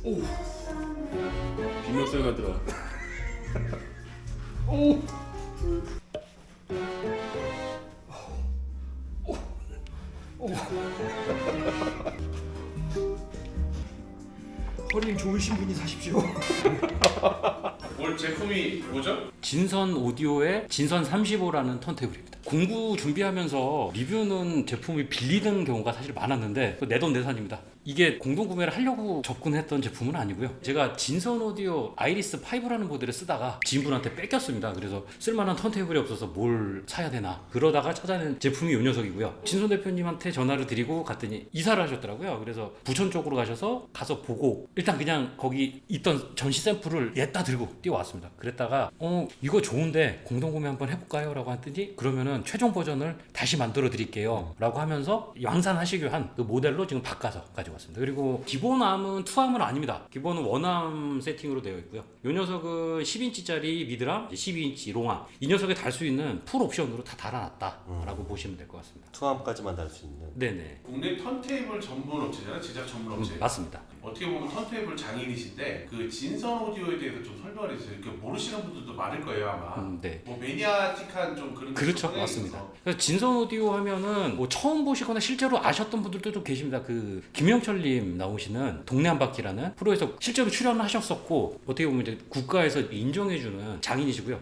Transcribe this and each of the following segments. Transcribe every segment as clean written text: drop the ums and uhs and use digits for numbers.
오, 비명소리가 들어. 오. 허리 좋으신 분이 사십시오. 올 제품이 뭐죠? 진선 오디오의 진선 35라는 턴테이블입니다. 공구 준비하면서 리뷰는 제품이 빌리는 경우가 사실 많았는데 내돈내산입니다. 이게 공동구매를 하려고 접근했던 제품은 아니고요. 제가 진선 오디오 아이리스 5라는 모델을 쓰다가 지인분한테 뺏겼습니다. 그래서 쓸만한 턴테이블이 없어서 뭘 사야 되나 그러다가 찾아낸 제품이 이 녀석이고요. 진선 대표님한테 전화를 드리고 갔더니 이사를 하셨더라고요. 그래서 부천 쪽으로 가서 보고 일단 그냥 거기 있던 전시 샘플을 냈다 들고 뛰어왔습니다. 그랬다가 이거 좋은데 공동구매 한번 해볼까요? 라고 했더니 그러면은 최종 버전을 다시 만들어 드릴게요 라고 하면서 양산하시기로 한 그 모델로 지금 바꿔서 가지고 왔습니다. 그리고 기본 암은 투암은 아닙니다. 기본은 원암 세팅으로 되어 있고요. 이 녀석은 10인치짜리 미드람, 12인치 롱암, 이 녀석에 달 수 있는 풀 옵션으로 다 달아놨다 라고 보시면 될 것 같습니다. 투암까지만 달 수 있는. 네네. 국내 턴테이블 전문 업체잖아요. 제작 전문 업체. 맞습니다. 어떻게 보면 턴테이블 장인이신데 그 진선 오디오에 대해서 좀 설명을 해주세요. 이렇게 모르시는 분들도 많을 거예요 아마. 네. 뭐 매니아틱한 좀 그런 게 그렇죠, 좀 맞습니다. 있어서. 그래서 진선 오디오 하면은 뭐 처음 보시거나 실제로 아셨던 분들도 좀 계십니다. 그 김영철님 나오시는 동네 한 바퀴라는 프로에서 실제로 출연하셨었고 어떻게 보면 이제 국가에서 인정해주는 장인이시고요.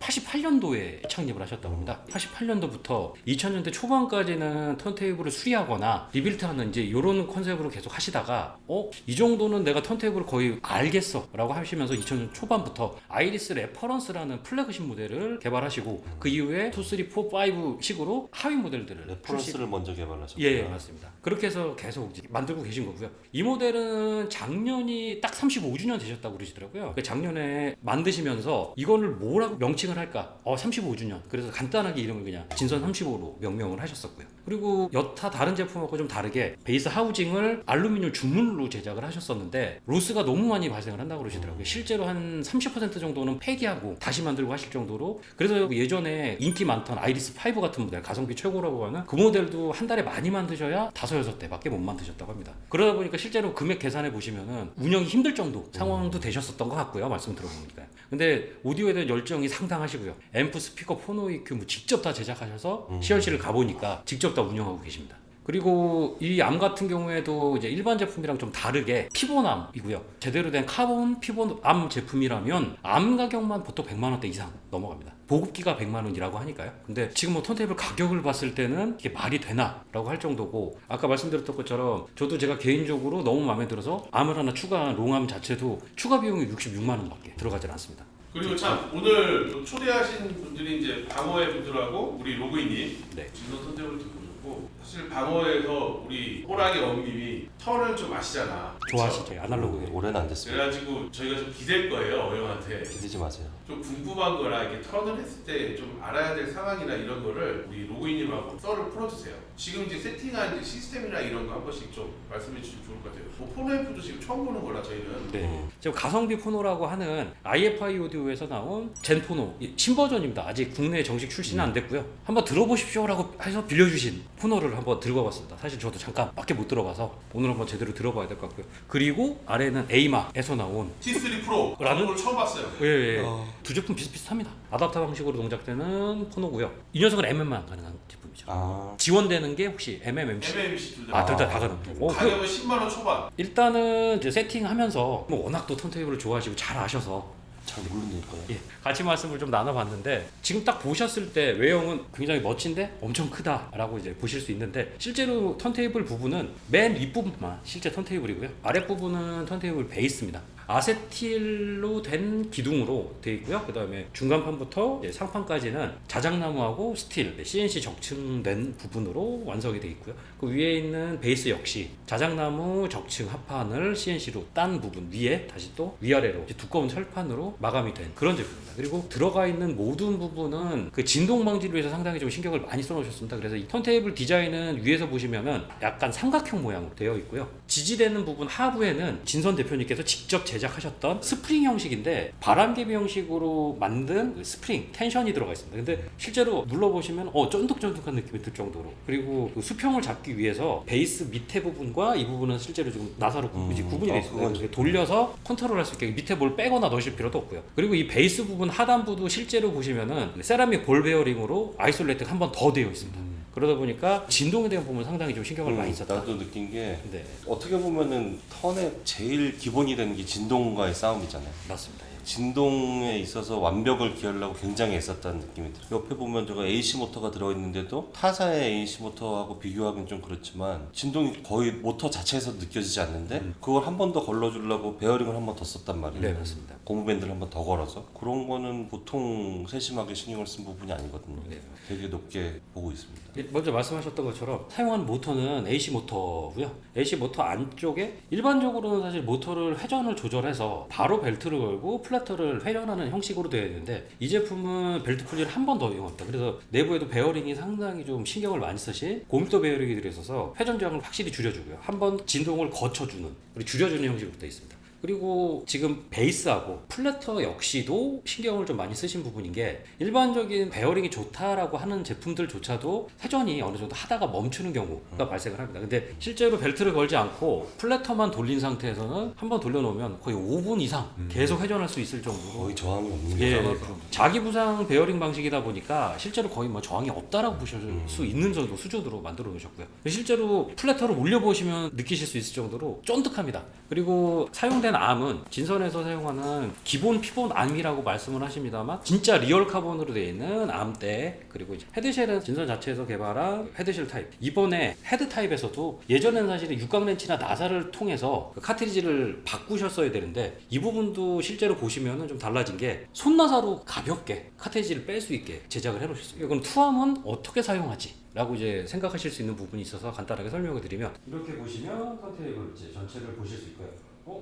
1988년도에 창립을 하셨다고 합니다. 88년도부터 2000년대 초반까지는 턴테이블을 수리하거나 리빌트하는 이제 이런 컨셉으로 계속 하시다가 이 정도는 내가 턴테이블을 거의 알겠어 라고 하시면서 2000년 초반부터 아이리스 레퍼런스라는 플래그십 모델을 개발하시고 그 이후에 2, 3, 4, 5 식으로 하위 모델들을 레퍼런스를 먼저 개발하셨구나. 예, 맞습니다. 그렇게 해서 계속 이제 만들고 계신 거고요. 이 모델은 작년이 딱 35주년 되셨다고 그러시더라고요. 그 작년에 만드시면서 이거를 뭐라고 명칭을 할까? 35주년. 그래서 간단하게 이름을 그냥 진선 35로 명명을 하셨었고요. 그리고 여타 다른 제품하고 좀 다르게 베이스 하우징을 알루미늄 주문으로 제작을 하셨었는데 로스가 너무 많이 발생을 한다고 그러시더라고요. 실제로 한 30% 정도는 폐기하고 다시 만들고 하실 정도로. 그래서 예전에 인기 많던 아이리스 5 같은 모델, 가성비 최고라고 하는 그 모델도 한 달에 많이 만드셔야 5, 6대밖에 못 만드셨다고 합니다. 그러다 보니까 실제로 금액 계산해 보시면은 운영이 힘들 정도 상황도 되셨었던 것 같고요. 말씀 들어보니까. 근데 오디오에 대한 열정이 상당하시고요. 앰프, 스피커, 포노 EQ 뭐 직접 다 제작하셔서 시연실을 가보니까 직접 다 운영하고 계십니다. 그리고 이 암 같은 경우에도 이제 일반 제품이랑 좀 다르게 피본암이고요. 제대로 된 카본 피본암 제품이라면 암 가격만 보통 100만 원대 이상 넘어갑니다. 보급기가 100만 원이라고 하니까요. 근데 지금 뭐 턴테이블 가격을 봤을 때는 이게 말이 되나? 라고 할 정도고 아까 말씀드렸던 것처럼 저도 제가 개인적으로 너무 마음에 들어서 암을 하나 추가한 롱암 자체도 추가 비용이 66만 원밖에 들어가질 않습니다. 그리고 참 오늘 또 초대하신 분들이 이제 방어의 분들하고 우리 로그인님 네. 진선 턴테이블 듣고 오셨고 사실 방어에서 우리 호랑이 어머님이 턴을 좀 아시잖아. 좋아하시죠? 아날로그. 올해는 안 됐습니다. 그래가지고 저희가 좀 기댈 거예요 어영한테. 기대지 마세요. 좀 궁금한 거나 이렇게 턴을 했을 때 좀 알아야 될 상황이나 이런 거를 우리 로그인님하고 썰을 풀어주세요. 지금 이제 세팅한 이제 시스템이나 이런 거 한 번씩 좀 말씀해 주시면 좋을 것 같아요. 뭐 폰앰프도 지금 처음 보는 거라 저희는. 네. 지금 가성비 포노라고 하는 IFI 오디오에서 나온 젠 포노 신버전입니다. 아직 국내에 정식 출시는 안 됐고요. 한번 들어보십시오라고 해서 빌려주신 포노를 한번 들고 와봤습니다. 사실 저도 잠깐 밖에 못 들어봐서 오늘 한번 제대로 들어봐야 될 것 같고요. 그리고 아래는 에이마에서 나온 T3 프로 라는 걸 처음 봤어요. 예. 두 제품 비슷비슷합니다. 아답터 방식으로 동작되는 포노고요. 이 녀석은 MM만 가능한 제품이죠. 지원되는 게 혹시 MMC? MMC 둘 다. 둘 다 가능해요. 가격은 10만 원 초반. 일단은 이제 세팅하면서 뭐 워낙 또 턴테이블을 좋아하시고 잘 아셔서 잘 모르니까요. 예, 같이 말씀을 좀 나눠봤는데 지금 딱 보셨을 때 외형은 굉장히 멋진데 엄청 크다라고 이제 보실 수 있는데 실제로 턴테이블 부분은 맨 윗부분만 실제 턴테이블이고요. 아랫부분은 턴테이블 베이스입니다. 아세틸로 된 기둥으로 되어 있고요. 그 다음에 중간판부터 상판까지는 자작나무하고 스틸, CNC 적층된 부분으로 완성이 되어 있고요. 그 위에 있는 베이스 역시 자작나무 적층 합판을 CNC로 딴 부분 위에 다시 또 위아래로 두꺼운 철판으로 정도로 마감이 된 그런 제품입니다. 그리고 들어가 있는 모든 부분은 그 진동 방지를 위해서 상당히 좀 신경을 많이 써놓으셨습니다. 그래서 이 턴테이블 디자인은 위에서 보시면은 약간 삼각형 모양으로 되어 있고요. 지지되는 부분 하부에는 진선 대표님께서 직접 제작하셨던 스프링 형식인데 바람개비 형식으로 만든 그 스프링 텐션이 들어가 있습니다. 근데 실제로 눌러보시면 쫀득쫀득한 느낌이 들 정도로, 그리고 그 수평을 잡기 위해서 베이스 밑에 부분과 이 부분은 실제로 지금 나사로 구분이 되어 있습니다. 그건 돌려서 컨트롤할 수 있게 밑에 뭘 빼거나 넣으실 필요도 없고요. 그리고 이 베이스 부분 하단부도 실제로 보시면은 세라믹 볼 베어링으로 아이솔레이트가 한 번 더 되어 있습니다. 그러다 보니까 진동에 대한 부분은 상당히 좀 신경을 많이 썼다. 나도 느낀 게 네, 어떻게 보면은 턴의 제일 기본이 되는 게 진동과의 싸움이잖아요. 맞습니다. 예. 진동에 있어서 완벽을 기하려고 굉장히 애썼다는 느낌이 들어요. 옆에 보면 저거 AC 모터가 들어있는데도 타사의 AC 모터하고 비교하기는 좀 그렇지만 진동이 거의 모터 자체에서 느껴지지 않는데 그걸 한 번 더 걸러주려고 베어링을 한 번 더 썼단 말이에요. 네, 맞습니다. 고무밴드를 한 번 더 걸어서 그런 거는 보통 세심하게 신경을 쓴 부분이 아니거든요. 네. 되게 높게 보고 있습니다. 먼저 말씀하셨던 것처럼 사용한 모터는 AC 모터고요. AC 모터 안쪽에 일반적으로는 사실 모터를 회전을 조절해서 바로 벨트를 걸고 플래터를 회전하는 형식으로 되어 있는데 이 제품은 벨트 풀리를 한 번 더 이용합니다. 그래서 내부에도 베어링이 상당히 좀 신경을 많이 쓰신 고밀도 베어링이 들어있어서 회전 저항을 확실히 줄여주고요. 한 번 진동을 거쳐주는, 그리고 줄여주는 형식으로 되어 있습니다. 그리고 지금 베이스하고 플래터 역시도 신경을 좀 많이 쓰신 부분인 게 일반적인 베어링이 좋다라고 하는 제품들조차도 회전이 어느 정도 하다가 멈추는 경우가 발생을 합니다. 근데 실제로 벨트를 걸지 않고 플래터만 돌린 상태에서는 한번 돌려놓으면 거의 5분 이상 계속 회전할 수 있을 정도로 거의 저항이 없는 예, 거죠. 자기 부상 베어링 방식이다 보니까 실제로 거의 뭐 저항이 없다라고 보실 수 있는 정도 수준으로 만들어 놓으셨고요. 실제로 플래터를 올려보시면 느끼실 수 있을 정도로 쫀득합니다. 그리고 사용된 암은 진선에서 사용하는 기본 피본 암이라고 말씀을 하십니다만 진짜 리얼 카본으로 되어 있는 암대, 그리고 이제 헤드쉘은 진선 자체에서 개발한 헤드쉘 타입. 이번에 헤드 타입에서도 예전에는 사실은 육각 렌치나 나사를 통해서 그 카트리지를 바꾸셨어야 되는데 이 부분도 실제로 보시면은 좀 달라진 게 손나사로 가볍게 카트리지를 뺄 수 있게 제작을 해 놓으셨어요. 그럼 투암은 어떻게 사용하지? 라고 이제 생각하실 수 있는 부분이 있어서 간단하게 설명을 드리면, 이렇게 보시면 턴테이블 이제 전체를 보실 수 있고요.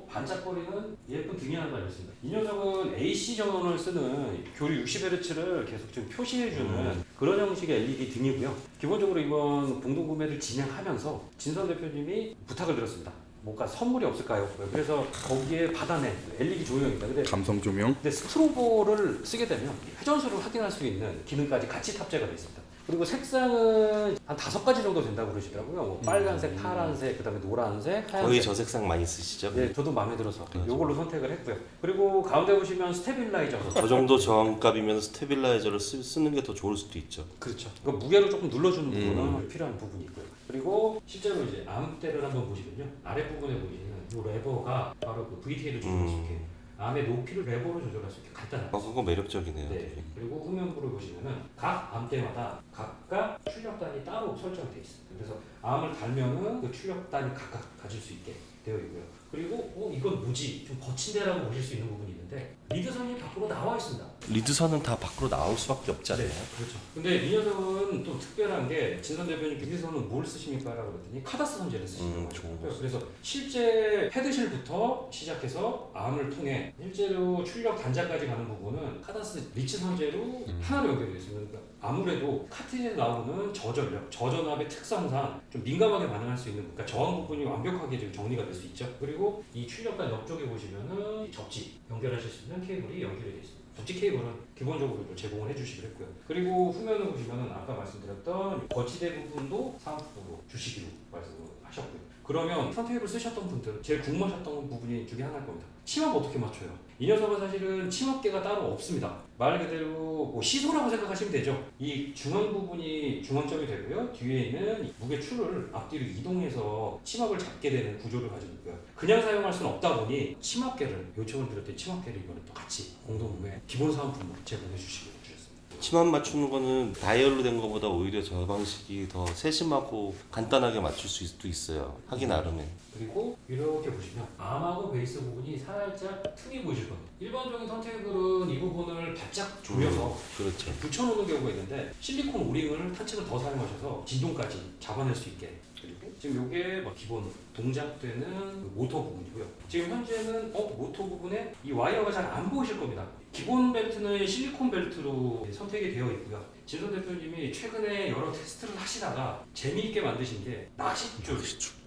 반짝거리는 예쁜 등이 하나 달렸습니다. 이 녀석은 AC 전원을 쓰는 교류 60Hz를 계속 좀 표시해주는 그런 형식의 LED 등이고요. 기본적으로 이번 공동 구매를 진행하면서 진선 대표님이 부탁을 드렸습니다. 뭔가 선물이 없을까요? 그래서 거기에 받아낸 LED 조명입니다. 근데 감성 조명. 근데 스트로보를 쓰게 되면 회전수를 확인할 수 있는 기능까지 같이 탑재가 되어 있습니다. 그리고 색상은 한 5가지 정도 된다고 그러시더라고요. 뭐 빨간색, 파란색, 그다음에 노란색, 하얀색. 거의 저 색상 많이 쓰시죠? 네, 저도 마음에 들어서 이걸로 선택을 했고요. 그리고 가운데 보시면 스테빌라이저. 저 정도 저항값이면 스테빌라이저를 쓰는 게 더 좋을 수도 있죠. 그렇죠. 그러니까 무게를 조금 눌러주는 부분은 필요한 부분이 있고요. 그리고 실제로 이제 암대를 한번 보시면요, 아랫부분에 보이시는 이 레버가 바로 그 VTL을 조절할 수 있게, 암의 높이를 레버로 조절할 수 있게 간단하게. 그거 매력적이네요. 네. 그리고 후면부를 보시면은 각 암대마다 각각 출력단이 따로 설정되어 있습니다. 그래서 암을 달면은 그 출력단이 각각 가질 수 있게 되어 있고요. 그리고 이건 뭐지? 좀 거친 데라고 보실 수 있는 부분이 있는데 리드선이 밖으로 나와 있습니다. 리드선은 다 밖으로 나올 수밖에 없잖아요. 네, 그렇죠. 근데 이 녀석은 또 특별한 게 진선 대표님 리드선은 뭘 쓰십니까? 라고 그랬더니 카다스 선재를 쓰시는 좋은 거예요. 그래서 실제 헤드실부터 시작해서 암을 통해 실제로 출력 단자까지 가는 부분은 카다스 리치 선재로 하나로 연결되어 있습니다. 그러니까 아무래도 카트에 나오는 저전력, 저전압의 특성상 좀 민감하게 반응할 수 있는, 그러니까 저항 부분이 완벽하게 지금 정리가 될 수 있죠. 그리고 이 출력단 옆쪽에 보시면은 접지 연결하실 수 있는 케이블이 연결이 되어 있습니다. 접지 케이블은 기본적으로 제공을 해주시기로 했고요. 그리고 후면을 보시면은 아까 말씀드렸던 거치대 부분도 사은품으로 주시기로 말씀을 하셨고요. 그러면 턴테이블 쓰셨던 분들 제일 궁금하셨던 부분이 중에 하나일 겁니다. 침합 어떻게 맞춰요? 이 녀석은 사실은 침합계가 따로 없습니다. 말 그대로 뭐 시소라고 생각하시면 되죠. 이 중앙 부분이 중앙점이 되고요. 뒤에 있는 이 무게 추를 앞뒤로 이동해서 침합을 잡게 되는 구조를 가지고 있고요. 그냥 사용할 수는 없다 보니 침합계를 요청을 드렸더니 침합계를 이번에 또 같이 공동구매 기본 사은품으로 제공해 주시기로 주셨습니다. 침합 맞추는 거는 다이얼로 된 것보다 오히려 저 방식이 더 세심하고 간단하게 맞출 수도 있어요. 하기 나름에. 그리고 이렇게 보시면 암하고 베이스 부분이 살짝 틈이 보이실 겁니다. 일반적인 턴테이블은 이 부분을 바짝 조여서 그렇죠. 붙여놓는 경우가 있는데 실리콘 오링을 한 층을 더 사용하셔서 진동까지 잡아낼 수 있게. 그리고 지금 이게 뭐 기본 동작되는 그 모터 부분이고요. 지금 현재는 모터 부분에 이 와이어가 잘 안 보이실 겁니다. 기본 벨트는 실리콘 벨트로 선택이 되어 있고요. 진선 대표님이 최근에 여러 테스트를 하시다가 재미있게 만드신 게 낚싯줄.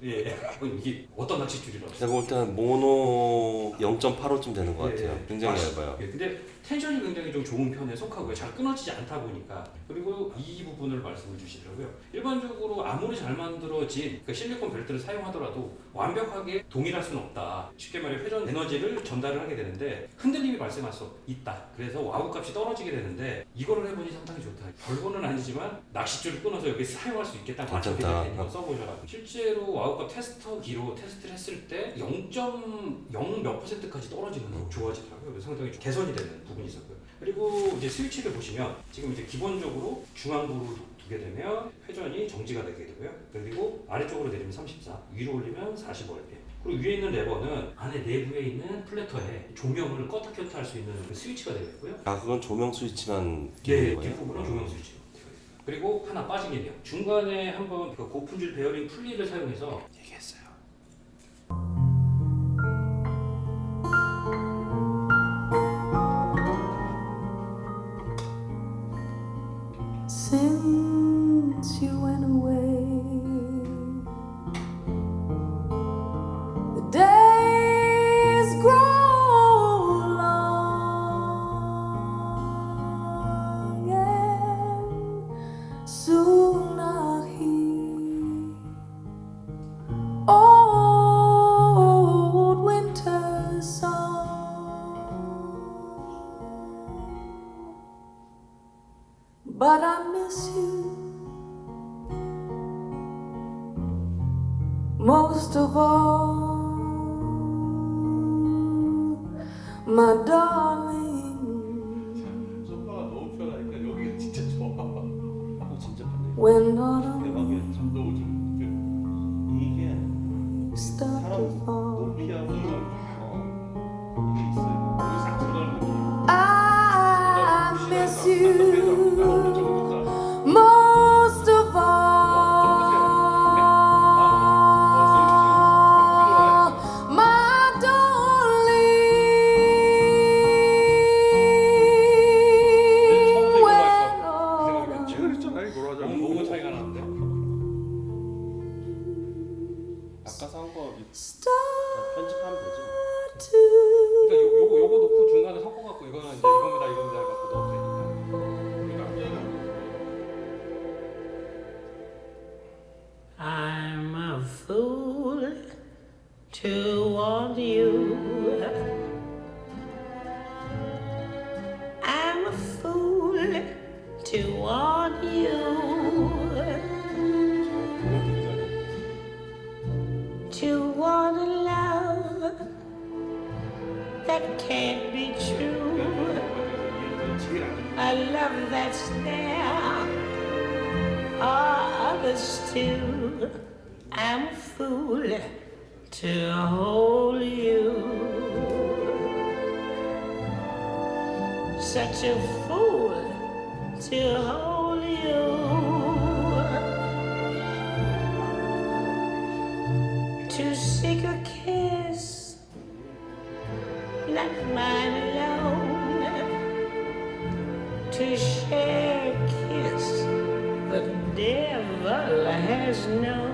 예. 이게 어떤 낚싯줄이라고? 제가 볼 때는 모노 0.85쯤 되는 것 예, 같아요. 예. 굉장히 얇아요. 예, 근데 텐션이 굉장히 좀 좋은 편에 속하고요. 잘 끊어지지 않다 보니까. 그리고 이 부분을 말씀을 주시더라고요. 일반적으로 아무리 잘 만들어진 그 실리콘 벨트를 사용하더라도 완벽하게 동일할 수는 없다. 쉽게 말해 회전 에너지를 전달을 하게 되는데 흔들림이 발생할 수 있다. 그래서 와우 값이 떨어지게 되는데 이거를 해보니 상당히 좋다. 별거는 아니지만 낚싯줄을 끊어서 여기 사용할 수 있겠다. 괜찮다. 이거 써보셔가지고 실제로 와우값 테스터기로 테스트를 했을 때 0.0 몇 %까지 떨어지는 거 좋아지더라고요. 그래서 상당히 좀 개선이 되는 부분이 있었고요. 그리고 이제 스위치를 보시면 지금 이제 기본적으로 중앙부를 두게 되면 회전이 정지가 되게 되고요. 그리고 아래쪽으로 내리면 34, 위로 올리면 45rpm. 그리고 위에 있는 레버는 안에 내부에 있는 플래터에 조명을 껐다 켰다 할 수 있는 그 스위치가 되어 있고요. 아 그건 조명 스위치만 예, 되는 거예요? 뒷부분은 조명 스위치. 그리고 하나 빠진 게 있네요. 중간에 한번 그 고품질 베어링 풀리를 사용해서 얘기했어요. Since you went away, the days grow long, and soon I'll hear old winter song. But I miss you most of all, my darling. 소파가 너무 편하니까 여기가 진짜 좋아. 진짜 편해요. When autumn 대박이었죠. 너무 좀 이게 started 사람 to fall, 높이하고 이게 있어요. 여기 싹 들어가는 느낌. I miss you 너무 좋으니까. most of all, my darling. When autumn 제가 그랬잖아요. 이거 하자고. 너무 차이가 나는데? 아까 산거 started 편집하면 되지. to 그러니까 요거 놓고 중간에 섞어 갖고 이거는 이제 이겁니다 갖고 넣어도 되니까. I'm a fool to want you. I'm a fool to want you. To want a love that can't be true. A love that's there are others too. I'm a fool to hold you. Such a fool to hold you. To seek a kiss like mine alone. To share a kiss the devil has known.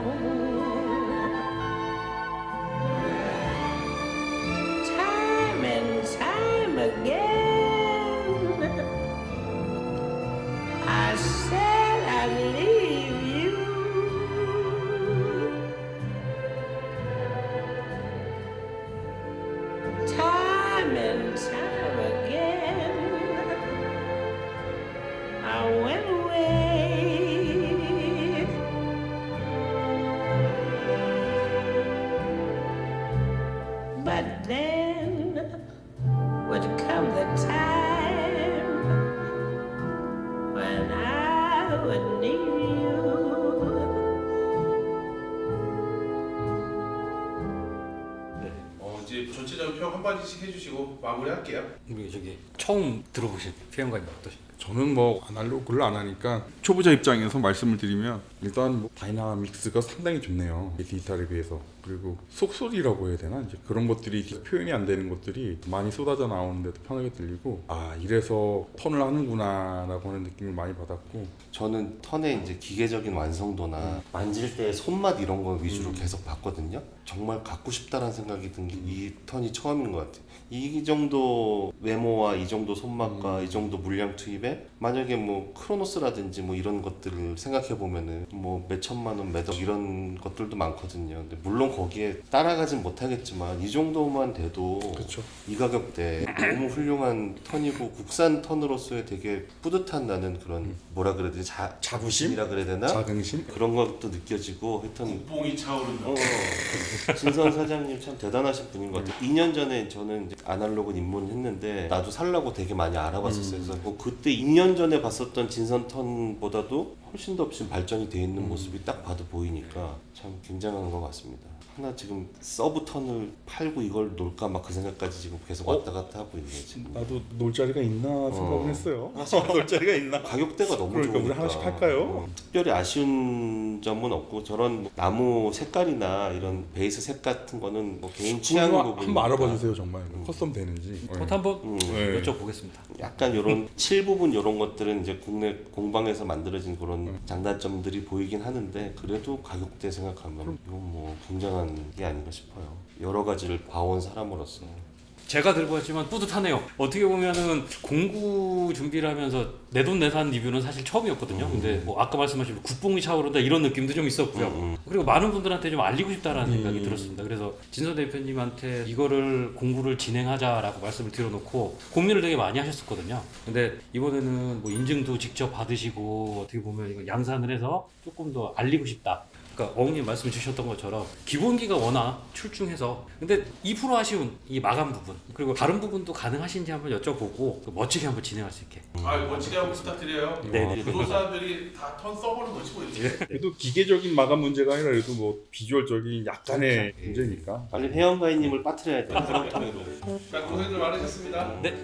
Time and time again, I said I'd leave you. Time and time again, I went away. But then would come the time when I would need you. 이제 전체적인 평 한마디씩 해주시고 마무리할게요. 우리 저기 처음 들어보신 표현관님 어떠십니까? 저는 뭐 아날로그를 안 하니까 초보자 입장에서 말씀을 드리면 일단 뭐 다이나믹스가 상당히 좋네요. 디지털에 비해서. 그리고 속소리라고 해야 되나 이제 그런 것들이 표현이 안 되는 것들이 많이 쏟아져 나오는데도 편하게 들리고 아 이래서 턴을 하는구나라고 하는 느낌을 많이 받았고 저는 턴의 이제 기계적인 완성도나 만질 때 손맛 이런 거 위주로 계속 봤거든요. 정말 갖고 싶다라는 생각이 든 게 이 턴이 처음인 것 같아요. 이 정도 외모와 이 정도 손맛과 이 정도 물량 투입에 만약에 뭐 크로노스라든지 뭐 이런 것들을 생각해 보면은 뭐 몇 천만 원, 몇억 이런 것들도 많거든요. 근데 물론 거기에 따라가진 못하겠지만 이 정도만 돼도 그렇죠. 이 가격대 너무 훌륭한 턴이고 국산 턴으로서의 되게 뿌듯한 나는 그런 뭐라 그래야 되지 자부심이라 그래야 되나 자긍심? 그런 것도 느껴지고 하여튼 뽕이 차오른다. 진선 사장님 참 대단하신 분인 것 같아요. 2년 전에 저는 이제 아날로그 입문했는데 나도 살라고 되게 많이 알아봤었어요. 그래서 뭐 그때 2년 전에 봤었던 진선 턴보다도 훨씬 더 지금 발전이 돼 있는 모습이 딱 봐도 보이니까 참 굉장한 것 같습니다. 하나 지금 서브 턴을 팔고 이걸 놀까 막 그 생각까지 지금 계속 왔다 갔다 하고 있네요. 지금. 나도 놀 자리가 있나 생각을 했어요. 놀 자리가 있나? 가격대가 너무 그러니까 좋으니까 우리 하나씩 할까요? 특별히 아쉬운 점은 없고 저런 뭐 나무 색깔이나 이런 베이스 색 같은 거는 뭐 개인 취향 부분 한번 알아봐 주세요 정말 커스텀 되는지. 그것도 한번 네. 여쭤보겠습니다. 약간 이런 칠 부분 이런 것들은 이제 국내 공방에서 만들어진 그런 장단점들이 보이긴 하는데 그래도 가격대 생각하면 이건 뭐 굉장한 게 아닌가 싶어요. 여러 가지를 봐온 사람으로서. 제가 들고 왔지만 뿌듯하네요. 어떻게 보면은 공구 준비를 하면서 내돈내산 리뷰는 사실 처음이었거든요. 근데 뭐 아까 말씀하신 국뽕이 차오른다 이런 느낌도 좀 있었고요. 그리고 많은 분들한테 좀 알리고 싶다라는 생각이 들었습니다. 그래서 진선 대표님한테 이거를 공구를 진행하자라고 말씀을 드려놓고 고민을 되게 많이 하셨었거든요. 근데 이번에는 뭐 인증도 직접 받으시고 어떻게 보면 이거 양산을 해서 조금 더 알리고 싶다. 그러니까 어머님 말씀 주셨던 것처럼 기본기가 워낙 출중해서 근데 2% 아쉬운 이 마감 부분 그리고 다른 부분도 가능하신지 한번 여쭤보고 멋지게 한번 진행할 수 있게. 멋지게 한번 부탁드려요. 네. 구독자들이 다 턴 써보는 거 치고 있어요. 그래도 기계적인 마감 문제가 아니라 그래도 뭐 비주얼적인 약간의 문제니까. 빨리 회원가인님을 빠뜨려야 돼요. 자, 고생들 많으셨습니다. 네.